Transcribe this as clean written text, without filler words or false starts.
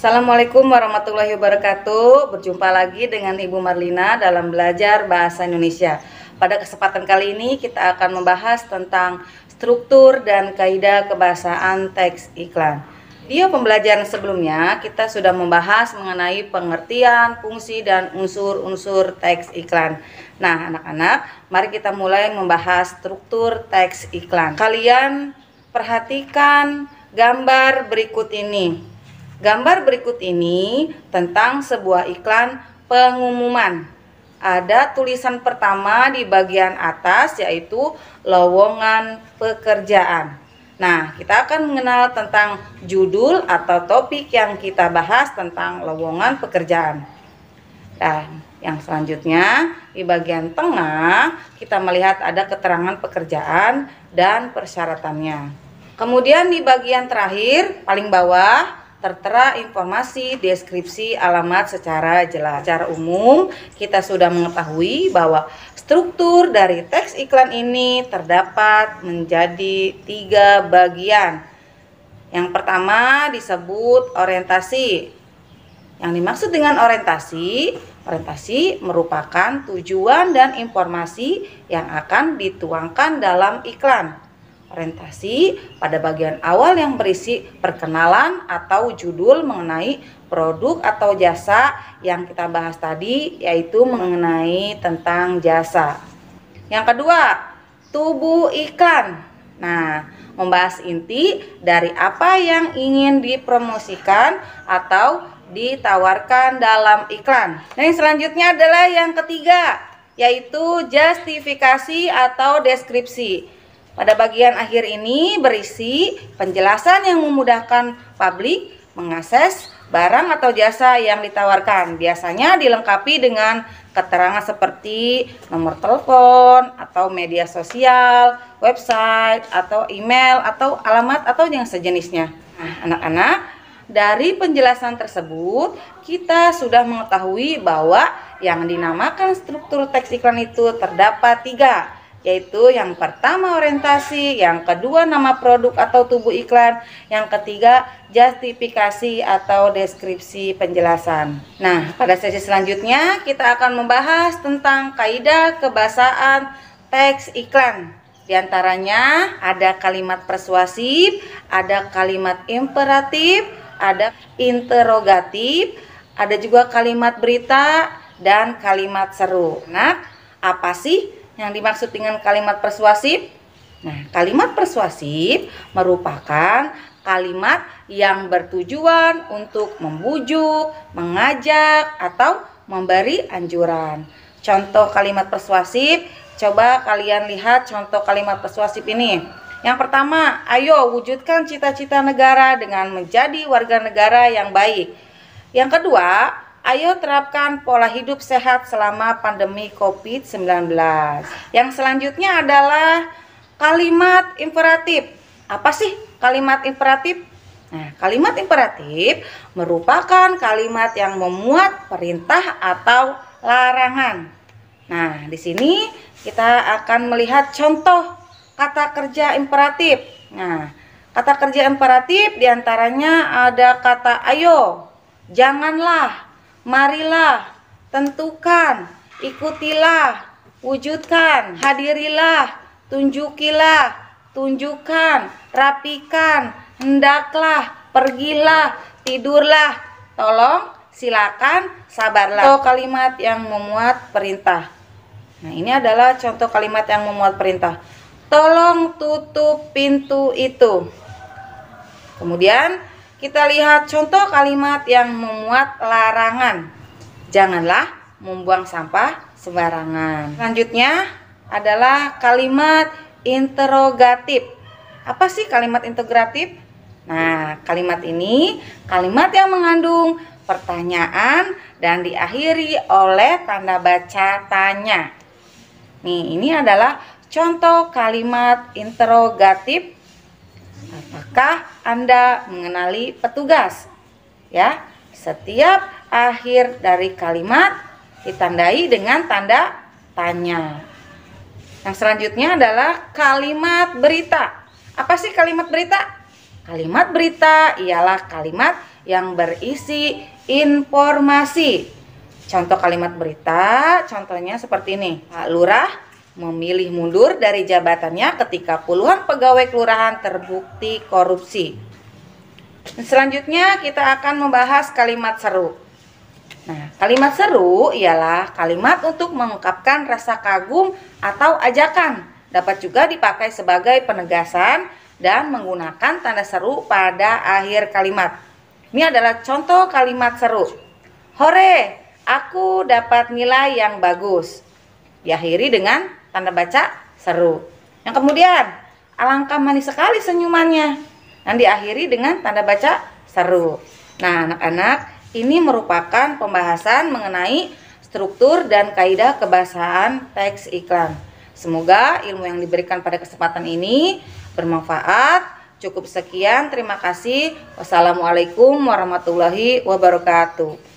Assalamualaikum warahmatullahi wabarakatuh. Berjumpa lagi dengan Ibu Marlina dalam belajar bahasa Indonesia. Pada kesempatan kali ini kita akan membahas tentang struktur dan kaidah kebahasaan teks iklan. Di pembelajaran sebelumnya kita sudah membahas mengenai pengertian, fungsi, dan unsur-unsur teks iklan. Nah, anak-anak, mari kita mulai membahas struktur teks iklan. Kalian perhatikan gambar berikut ini. Gambar berikut ini tentang sebuah iklan pengumuman. Ada tulisan pertama di bagian atas yaitu lowongan pekerjaan. Nah, kita akan mengenal tentang judul atau topik yang kita bahas tentang lowongan pekerjaan. Dan yang selanjutnya di bagian tengah kita melihat ada keterangan pekerjaan dan persyaratannya. Kemudian di bagian terakhir paling bawah tertera informasi deskripsi alamat secara jelas. Secara umum kita sudah mengetahui bahwa struktur dari teks iklan ini terdapat menjadi 3 bagian. Yang pertama disebut orientasi. Yang dimaksud dengan orientasi merupakan tujuan dan informasi yang akan dituangkan dalam iklan. Orientasi pada bagian awal yang berisi perkenalan atau judul mengenai produk atau jasa yang kita bahas tadi, yaitu mengenai tentang jasa. Yang kedua, tubuh iklan. Nah, membahas inti dari apa yang ingin dipromosikan atau ditawarkan dalam iklan. Nah, yang selanjutnya adalah yang ketiga, yaitu justifikasi atau deskripsi. Pada bagian akhir ini berisi penjelasan yang memudahkan publik mengakses barang atau jasa yang ditawarkan. Biasanya dilengkapi dengan keterangan seperti nomor telepon atau media sosial, website atau email atau alamat atau yang sejenisnya. Nah, anak-anak, dari penjelasan tersebut kita sudah mengetahui bahwa yang dinamakan struktur teks iklan itu terdapat 3, yaitu yang pertama orientasi, yang kedua nama produk atau tubuh iklan, yang ketiga justifikasi atau deskripsi penjelasan. Nah, pada sesi selanjutnya kita akan membahas tentang kaidah kebahasaan teks iklan. Di antaranya ada kalimat persuasif, ada kalimat imperatif, ada interrogatif, ada juga kalimat berita dan kalimat seru. Nah, apa sih yang dimaksud dengan kalimat persuasif? Nah, kalimat persuasif merupakan kalimat yang bertujuan untuk membujuk, mengajak, atau memberi anjuran. Contoh kalimat persuasif, coba kalian lihat contoh kalimat persuasif ini. Yang pertama, ayo wujudkan cita-cita negara dengan menjadi warga negara yang baik. Yang kedua, ayo terapkan pola hidup sehat selama pandemi COVID-19. Yang selanjutnya adalah kalimat imperatif. Apa sih kalimat imperatif? Nah, kalimat imperatif merupakan kalimat yang memuat perintah atau larangan. Nah, di sini kita akan melihat contoh kata kerja imperatif. Nah, kata kerja imperatif diantaranya ada kata ayo, janganlah, marilah, tentukan, ikutilah, wujudkan, hadirilah, tunjukilah, tunjukkan, rapikan, hendaklah, pergilah, tidurlah, tolong, silakan, sabarlah. Contoh kalimat yang memuat perintah. Nah, ini adalah contoh kalimat yang memuat perintah. Tolong tutup pintu itu. Kemudian kita lihat contoh kalimat yang memuat larangan. Janganlah membuang sampah sembarangan. Selanjutnya adalah kalimat interrogatif. Apa sih kalimat interrogatif? Nah, kalimat ini kalimat yang mengandung pertanyaan dan diakhiri oleh tanda baca tanya. Nih, ini adalah contoh kalimat interrogatif. Apakah Anda mengenali petugas? Ya, setiap akhir dari kalimat ditandai dengan tanda tanya. Yang selanjutnya adalah kalimat berita. Apa sih kalimat berita? Kalimat berita ialah kalimat yang berisi informasi. Contoh kalimat berita, contohnya seperti ini. Pak Lurah memilih mundur dari jabatannya ketika puluhan pegawai kelurahan terbukti korupsi. Selanjutnya kita akan membahas kalimat seru. Nah, kalimat seru ialah kalimat untuk mengungkapkan rasa kagum atau ajakan. Dapat juga dipakai sebagai penegasan dan menggunakan tanda seru pada akhir kalimat. Ini adalah contoh kalimat seru. Hore, aku dapat nilai yang bagus. Diakhiri dengan tanda baca seru. Yang kemudian, alangkah manis sekali senyumannya. Dan diakhiri dengan tanda baca seru. Nah, anak-anak, ini merupakan pembahasan mengenai struktur dan kaidah kebahasaan teks iklan. Semoga ilmu yang diberikan pada kesempatan ini bermanfaat. Cukup sekian, terima kasih. Wassalamualaikum warahmatullahi wabarakatuh.